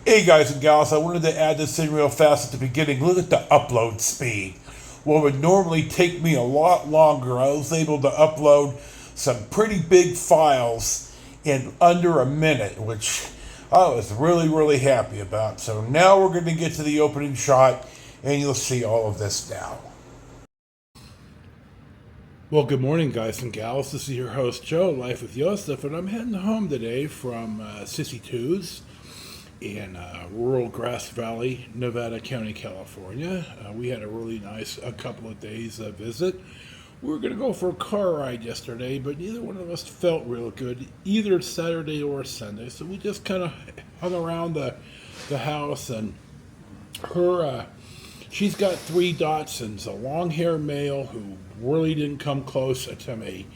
Hey guys and gals, I wanted to add this in real fast at the beginning. Look at the upload speed. What would normally take me a lot longer, I was able to upload some pretty big files in under a minute, which I was really happy about. So now we're going to get to the opening shot, and you'll see all of this now. Well, good morning, guys and gals. This is your host, Joe, Life with Yosef, and I'm heading home today from Sissy Two's in rural Grass Valley, Nevada County, California. We had a really nice couple of days visit. We were going to go for a car ride yesterday, but neither one of us felt real good, either Saturday or Sunday. So we just kind of hung around the house, and she's got three Datsuns, a long-hair male who really didn't come close to me,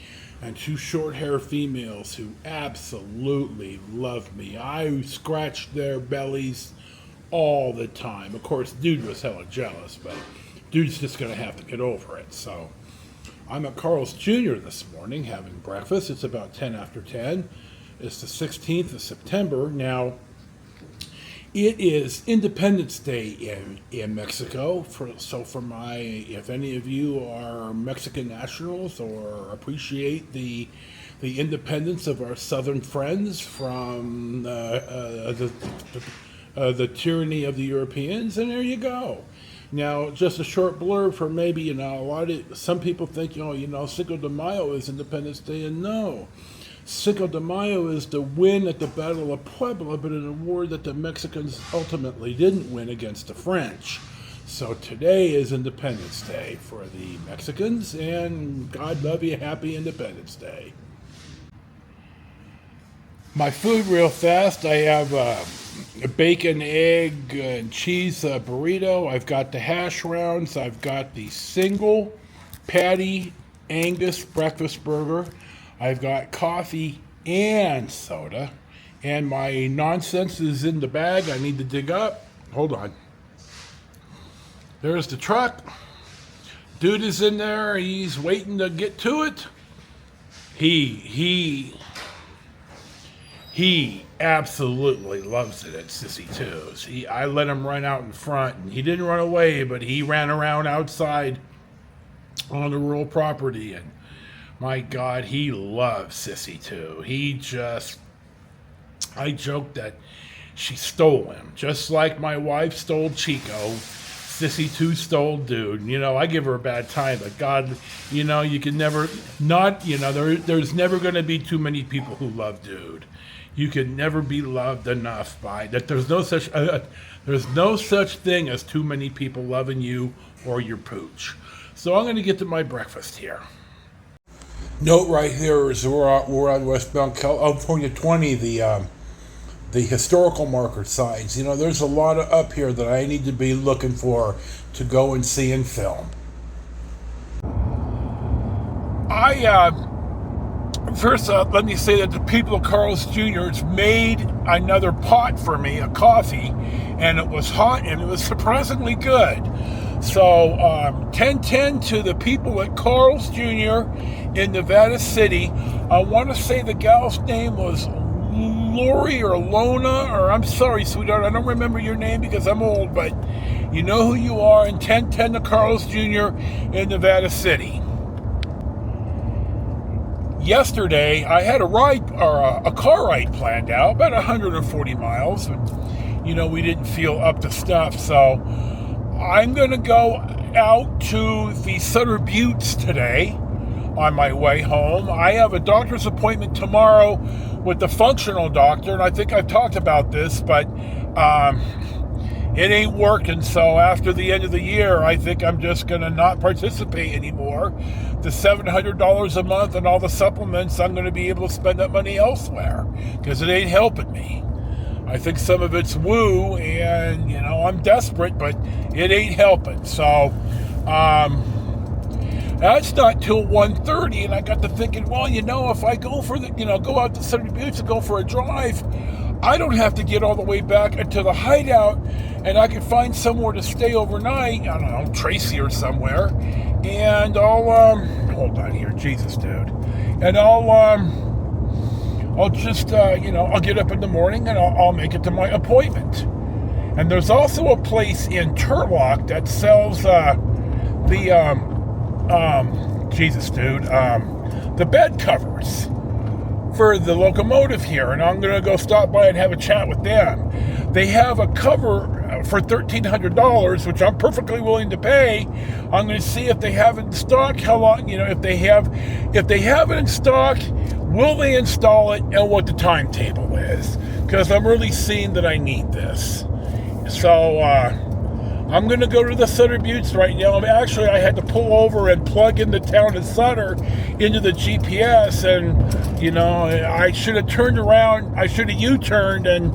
and two short-hair females who absolutely loved me. I scratched their bellies all the time. Of course, dude was hella jealous, but dude's just going to have to get over it. So I'm at Carl's Jr. this morning having breakfast. It's about 10 after 10. It's the 16th of September. Now, it is Independence Day in Mexico. If any of you are Mexican nationals or appreciate the independence of our southern friends from the tyranny of the Europeans, and there you go. Now, just a short blurb for maybe some people think Cinco de Mayo is Independence Day, and no. Cinco de Mayo is the win at the Battle of Puebla, but in a war that the Mexicans ultimately didn't win against the French. So today is Independence Day for the Mexicans, and God love you, happy Independence Day. My food real fast, I have a bacon, egg, and cheese burrito. I've got the hash browns. I've got the single patty Angus breakfast burger. I've got coffee and soda, and my nonsense is in the bag I need to dig up. Hold on. There's the truck. Dude is in there. He's waiting to get to it. He absolutely loves it at Sissy Two's. I let him run out in front, and he didn't run away, but he ran around outside on the rural property, and my God, he loves Sissy Two. I joked that she stole him. Just like my wife stole Chico, Sissy Two stole Dude. I give her a bad time, but God, you can never, there's never going to be too many people who love Dude. You can never be loved enough by that. There's no such thing as too many people loving you or your pooch. So I'm going to get to my breakfast here. Note right here is we're on westbound California 20, the historical marker signs. There's a lot up here that I need to be looking for to go and see and film. First let me say that the people of Carl's Jr.'s made another pot for me, a coffee, and it was hot and it was surprisingly good. So 10-10 to the people at Carl's Jr. in Nevada City. I want to say the gal's name was Lori or Lona, or I'm sorry, sweetheart, I don't remember your name because I'm old, but you know who you are, and 10-10 to Carl's Jr. in Nevada City. Yesterday, I had a car ride planned out, about 140 miles, but we didn't feel up to stuff, so I'm going to go out to the Sutter Buttes today on my way home. I have a doctor's appointment tomorrow with the functional doctor, and I think I've talked about this, but it ain't working. So after the end of the year, I think I'm just going to not participate anymore. The $700 a month and all the supplements, I'm going to be able to spend that money elsewhere because it ain't helping me. I think some of it's woo, and I'm desperate, but it ain't helping. So that's not till 1:30, and I got to thinking, well, if I go for go out to Sutter Buttes and go for a drive, I don't have to get all the way back into the hideout, and I can find somewhere to stay overnight. I don't know, Tracy or somewhere, and I'll hold on here, Jesus, dude, and I'll just, I'll get up in the morning and I'll make it to my appointment. And there's also a place in Turlock that sells the bed covers for the locomotive here, and I'm going to go stop by and have a chat with them. They have a cover for $1,300, which I'm perfectly willing to pay. I'm going to see if they have it in stock, how long, if they have it in stock, will they install it, and what the timetable is, because I'm really seeing that I need this. So, I'm going to go to the Sutter Buttes right now. Actually, I had to pull over and plug in the town of Sutter into the GPS, and, I should have turned around. I should have U-turned, and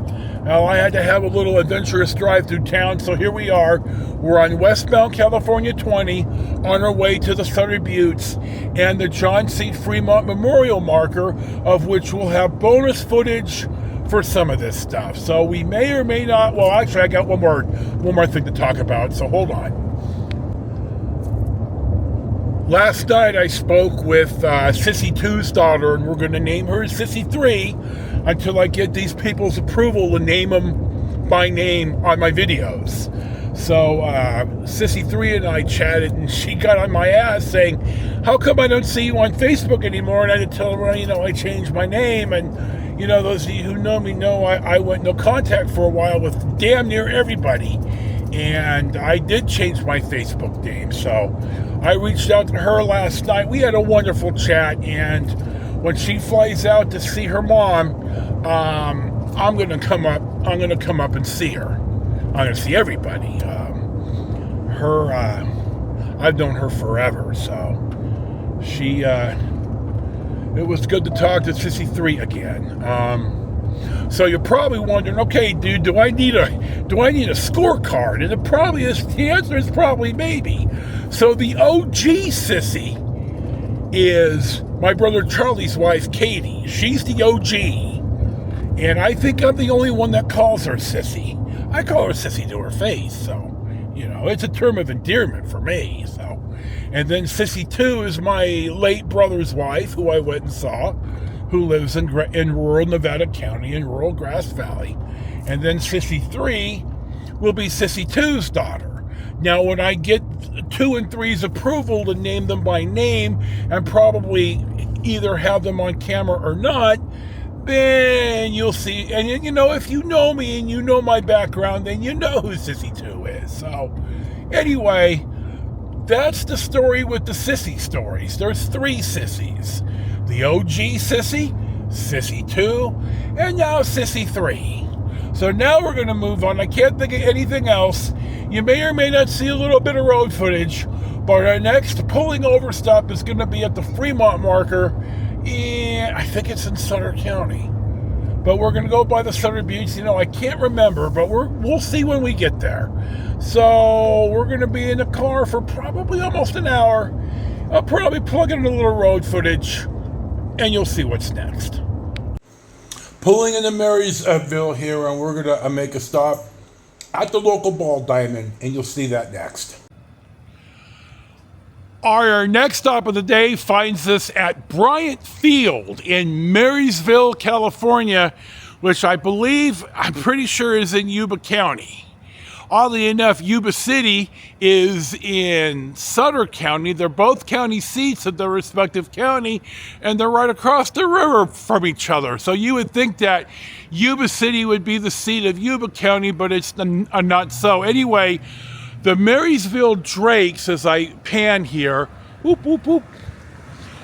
I had to have a little adventurous drive through town. So here we are. We're on westbound California 20 on our way to the Sutter Buttes and the John C. Frémont Memorial Marker, of which we'll have bonus footage for some of this stuff. So we may or may not, well, actually I got one more thing to talk about, so hold on. Last night I spoke with Sissy 2's daughter, and we're going to name her Sissy 3 until I get these people's approval to name them by name on my videos. So Sissy 3 and I chatted, and she got on my ass saying, how come I don't see you on Facebook anymore? And I had to tell her, I changed my name, and those of you who know me know I went no contact for a while with damn near everybody. And I did change my Facebook name. So I reached out to her last night. We had a wonderful chat. And when she flies out to see her mom, I'm going to come up. I'm going to come up and see her. I'm going to see everybody. I've known her forever. So it was good to talk to Sissy 3 again. So you're probably wondering, okay, dude, do I need a scorecard? And the answer is probably maybe. So the OG Sissy is my brother Charlie's wife, Katie. She's the OG. And I think I'm the only one that calls her Sissy. I call her Sissy to her face, so, it's a term of endearment for me, so. And then Sissy 2 is my late brother's wife, who I went and saw, who lives in rural Nevada County in rural Grass Valley. And then Sissy 3 will be Sissy 2's daughter. Now, when I get 2 and 3's approval to name them by name and probably either have them on camera or not, then you'll see. And, if you know me and you know my background, then you know who Sissy 2 is. So, anyway, that's the story with the Sissy stories. There's 3 Sissies. The OG Sissy, Sissy 2, and now Sissy 3. So now we're going to move on. I can't think of anything else. You may or may not see a little bit of road footage, but our next pulling over stop is going to be at the Frémont marker, and I think it's in Sutter County. But we're going to go by the Sutter Buttes. I can't remember, but we'll see when we get there. So we're going to be in the car for probably almost an hour. I'll probably plug in a little road footage, and you'll see what's next. Pulling into Marysville here, and we're going to make a stop at the local ball diamond, and you'll see that next. Our next stop of the day finds us at Bryant Field in Marysville, California, which I'm pretty sure is in Yuba County. Oddly enough, Yuba City is in Sutter County. They're both county seats of their respective county, and they're right across the river from each other. So you would think that Yuba City would be the seat of Yuba County, but it's not so. Anyway, the Marysville Drakes, as I pan here, whoop, whoop, whoop,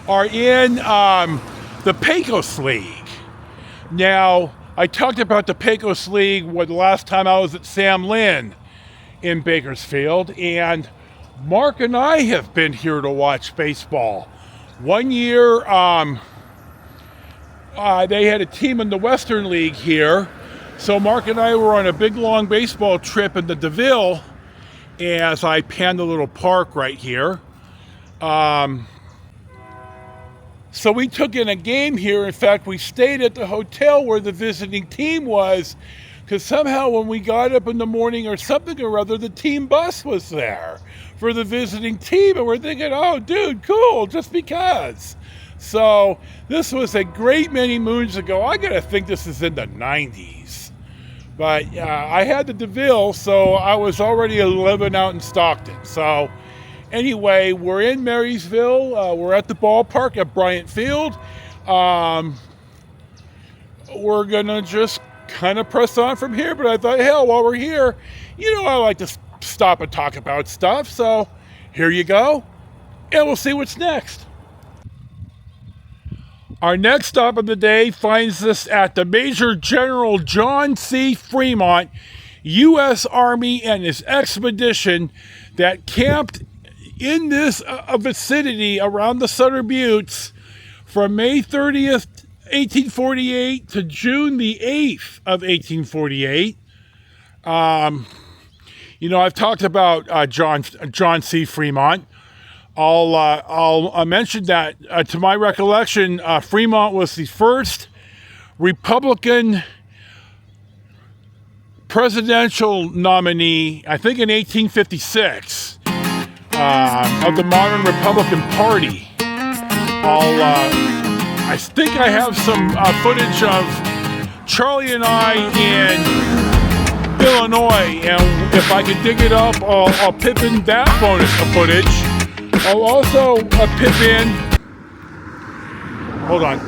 are in the Pecos League. Now, I talked about the Pecos League the last time I was at Sam Lynn in Bakersfield, and Mark and I have been here to watch baseball. One year, they had a team in the Western League here, so Mark and I were on a big, long baseball trip in the DeVille, as I panned the little park right here. So we took in a game here. In fact, we stayed at the hotel where the visiting team was, because somehow when we got up in the morning or something or other, the team bus was there for the visiting team. And we're thinking, oh, dude, cool, just because. So this was a great many moons ago. I gotta think this is in the 90s. But I had the DeVille, so I was already living out in Stockton. So anyway, we're in Marysville. We're at the ballpark at Bryant Field. We're gonna just kind of press on from here, but I thought, hell, while we're here, I like to stop and talk about stuff. So here you go, and we'll see what's next. Our next stop of the day finds us at the Major General John C. Frémont, U.S. Army and his expedition that camped in this vicinity around the Southern Buttes from May 30th, 1848 to June the 8th of 1848. I've talked about John C. Frémont. I'll mention that, to my recollection, Frémont was the first Republican presidential nominee, I think in 1856, of the modern Republican Party. I think I have some footage of Charlie and I in Illinois, and if I can dig it up, I'll pip in that bonus of footage. I'll also pip in, hold on.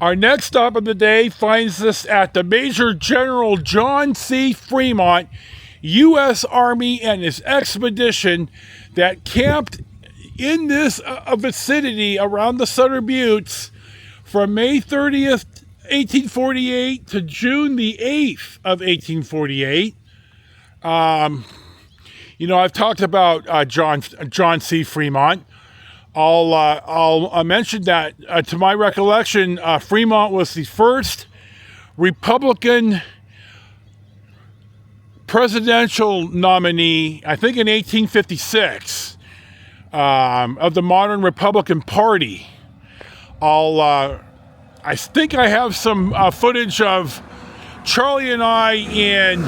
Our next stop of the day finds us at the Major General John C. Frémont, U.S. Army and his expedition that camped in this vicinity around the Southern Buttes from May 30th, 1848 to June the 8th of 1848. I've talked about John C. Frémont. I'll mention that, to my recollection, Frémont was the first Republican presidential nominee, I think in 1856, of the modern Republican Party. I think I have some footage of Charlie and I in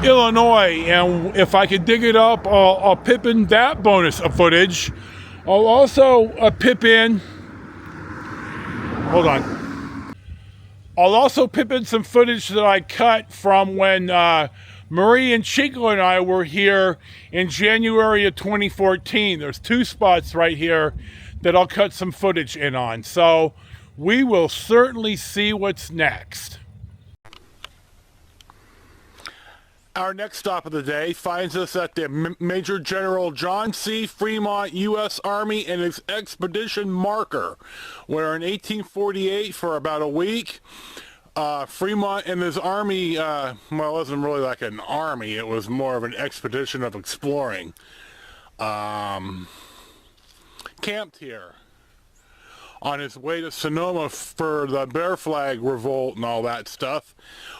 Illinois, and if I can dig it up, I'll pip in that bonus of footage. I'll also pip in, hold on. I'll also pip in some footage that I cut from when Marie and Chico and I were here in January of 2014. There's two spots right here that I'll cut some footage in on. So we will certainly see what's next. Our next stop of the day finds us at the Major General John C. Frémont, U.S. Army and his expedition marker, where in 1848, for about a week, Frémont and his army, well, it wasn't really like an army, it was more of an expedition of exploring, camped here on his way to Sonoma for the Bear Flag Revolt and all that stuff,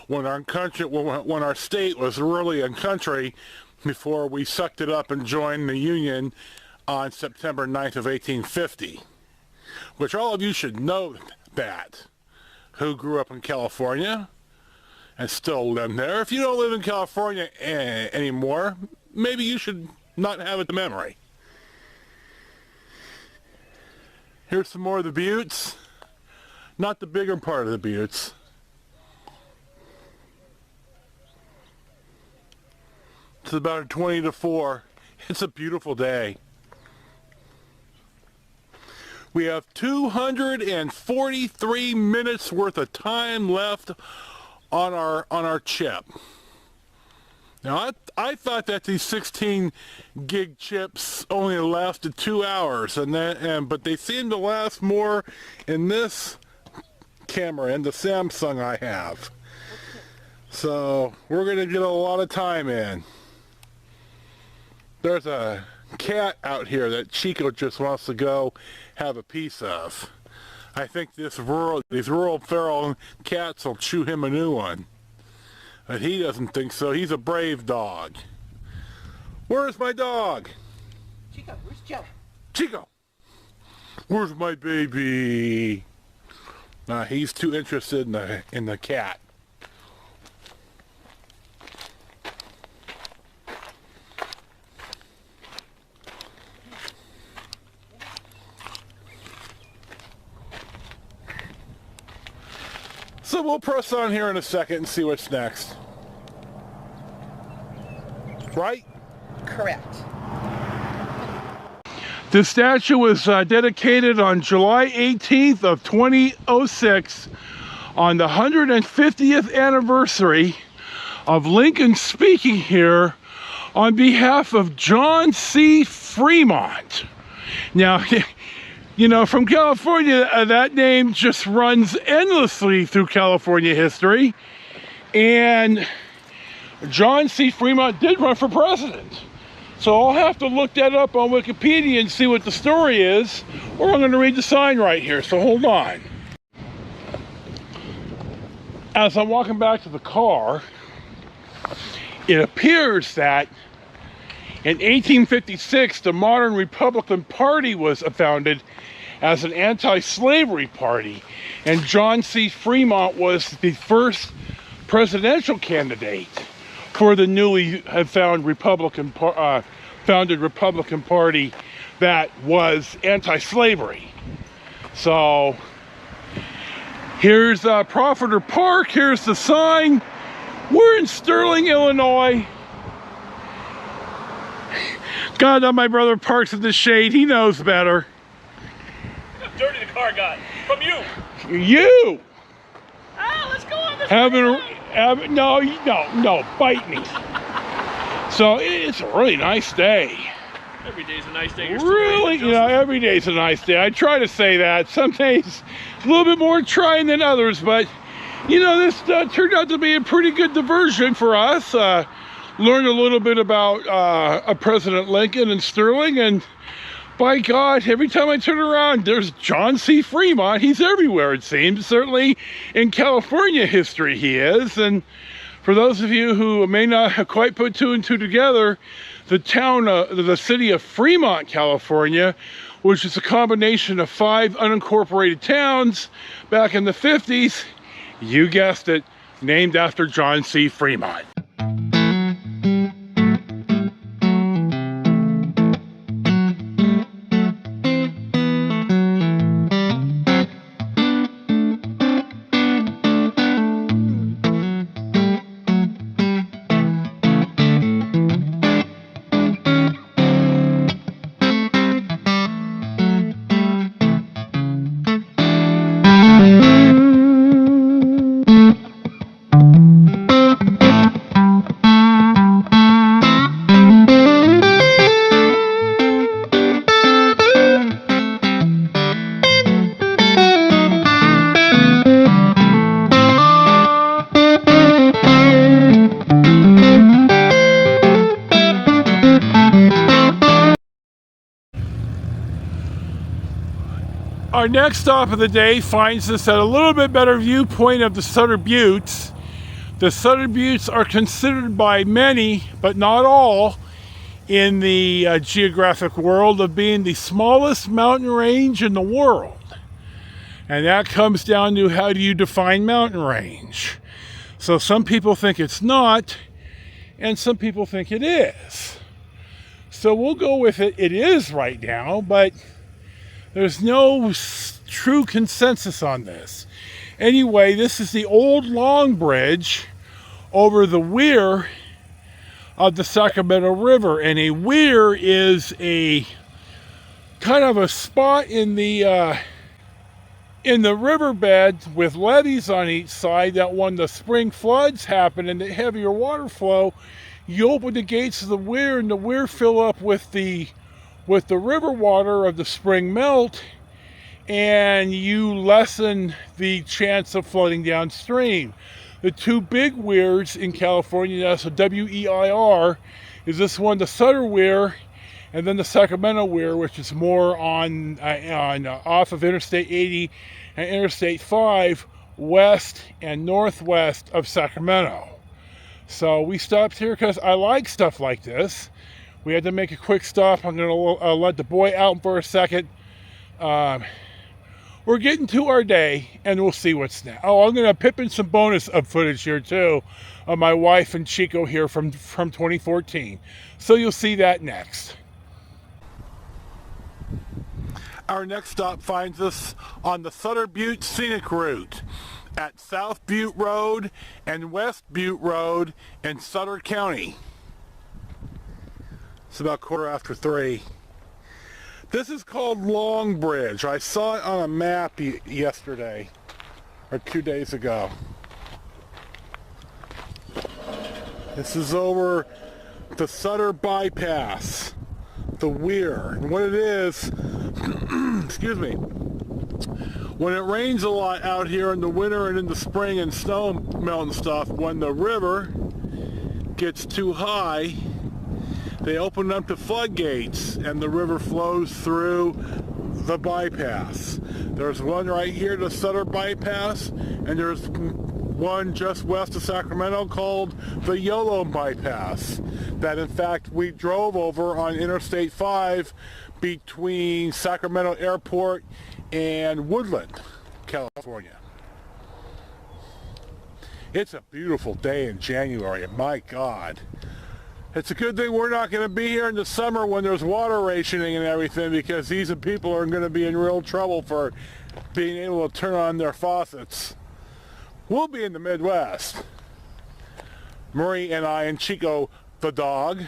when our state was really a country before we sucked it up and joined the Union on September 9th of 1850, which all of you should know that, who grew up in California and still live there. If you don't live in California anymore, maybe you should not have it to memory. Here's some more of the buttes. Not the bigger part of the buttes. It's about a 20 to 4. It's a beautiful day. We have 243 minutes worth of time left on our chip. Now, I thought that these 16 gig chips only lasted 2 hours, but they seem to last more in this camera and the Samsung I have. So we're going to get a lot of time in. There's a cat out here that Chico just wants to go have a piece of. I think these rural feral cats will chew him a new one. But he doesn't think so. He's a brave dog. Where's my dog? Chico, where's Joe? Chico! Where's my baby? He's too interested in the cat. So we'll press on here in a second and see what's next. Right? Correct. The statue was dedicated on July 18th of 2006 on the 150th anniversary of Lincoln speaking here on behalf of John C. Frémont. Now, you know, from California, that name just runs endlessly through California history. And John C. Frémont did run for president. So I'll have to look that up on Wikipedia and see what the story is, or I'm going to read the sign right here, so hold on. As I'm walking back to the car, it appears that in 1856, the modern Republican Party was founded as an anti-slavery party, and John C. Frémont was the first presidential candidate for the newly founded Republican Party that was anti-slavery. So here's Profiter Park. Here's the sign. We're in Sterling, Illinois. God, my brother parks in the shade. He knows better. Look how dirty the car got. From you. You. Ah, let's go on this. No, bite me. So it's a really nice day. Every day's a nice day. You're Really, you know, every day's a nice day. I try to say that. Some days a little bit more trying than others, but you know, this turned out to be a pretty good diversion for us. Learned a little bit about President Lincoln and Sterling, and by God, every time I turn around, there's John C. Frémont. He's everywhere, it seems. Certainly in California history he is. And for those of you who may not have quite put two and two together, the city of Frémont, California, which is a combination of 5 unincorporated towns back in the 50s, you guessed it, named after John C. Frémont. Our next stop of the day finds us at a little bit better viewpoint of the Sutter Buttes. The Sutter Buttes are considered by many, but not all, in the geographic world of being the smallest mountain range in the world. And that comes down to, how do you define mountain range? So some people think it's not, and some people think it is. So we'll go with it. It is right now, but there's no true consensus on this. Anyway, this is the old Long Bridge over the weir of the Sacramento River. And a weir is a kind of a spot in the riverbed with levees on each side that when the spring floods happen and the heavier water flow, you open the gates of the weir and the weir fill up with the river water of the spring melt, and you lessen the chance of flooding downstream. The two big weirs in California, that's a W-E-I-R, is this one, the Sutter Weir, and then the Sacramento Weir, which is more on off of Interstate 80 and Interstate 5, west and northwest of Sacramento. So we stopped here because I like stuff like this. We had to make a quick stop. I'm going to let the boy out for a second. We're getting to our day, and we'll see what's next. Oh, I'm going to pip in some bonus footage here, too, of my wife and Chico here from 2014. So you'll see that next. Our next stop finds us on the Sutter Butte Scenic Route at South Butte Road and West Butte Road in Sutter County. It's about 3:15. This is called Long Bridge. I saw it on a map yesterday, or 2 days ago. This is over the Sutter Bypass, the Weir. And what it is, excuse me, when it rains a lot out here in the winter and in the spring and snow melt and stuff, when the river gets too high, they open up the floodgates and the river flows through the bypass. There's one right here, the Sutter Bypass, and there's one just west of Sacramento called the YOLO Bypass that in fact we drove over on Interstate 5 between Sacramento Airport and Woodland, California. It's a beautiful day in January, and my God. It's a good thing we're not going to be here in the summer when there's water rationing and everything, because these people are going to be in real trouble for being able to turn on their faucets. We'll be in the Midwest. Marie and I and Chico, the dog.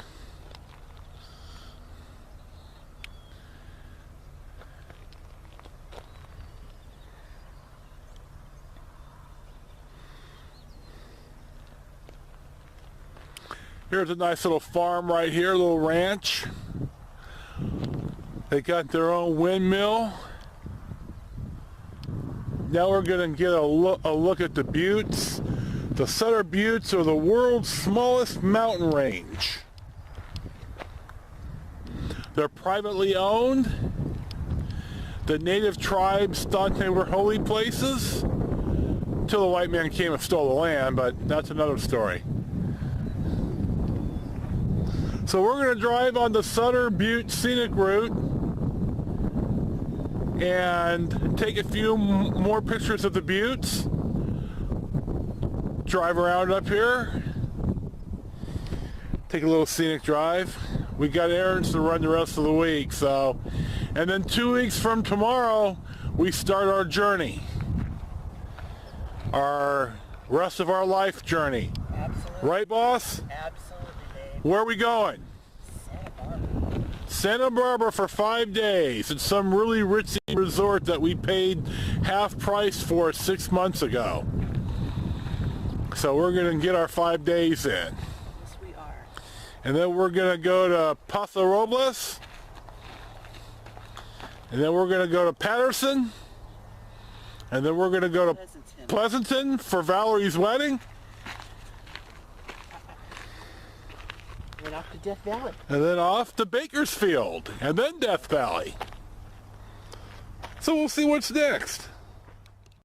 Here's a nice little farm right here, a little ranch. They got their own windmill. Now we're going to get a look at the buttes. The Sutter Buttes are the world's smallest mountain range. They're privately owned. The native tribes thought they were holy places until the white man came and stole the land, but that's another story. So we're going to drive on the Sutter Butte Scenic Route and take a few more pictures of the buttes. Drive around up here. Take a little scenic drive. We got errands to run the rest of the week, so. And then 2 weeks from tomorrow, we start our journey. Our rest of our life journey. Absolutely. Right, boss? Absolutely, Dave. Where are we going? Santa Barbara. Santa Barbara for 5 days. It's some really ritzy resort that we paid half price for 6 months ago. So we're going to get our 5 days in. Yes, we are. And then we're going to go to Paso Robles. And then we're going to go to Patterson. And then we're going to go to Pleasanton for Valerie's wedding. Went off to Death Valley. And then off to Bakersfield. And then Death Valley. So we'll see what's next.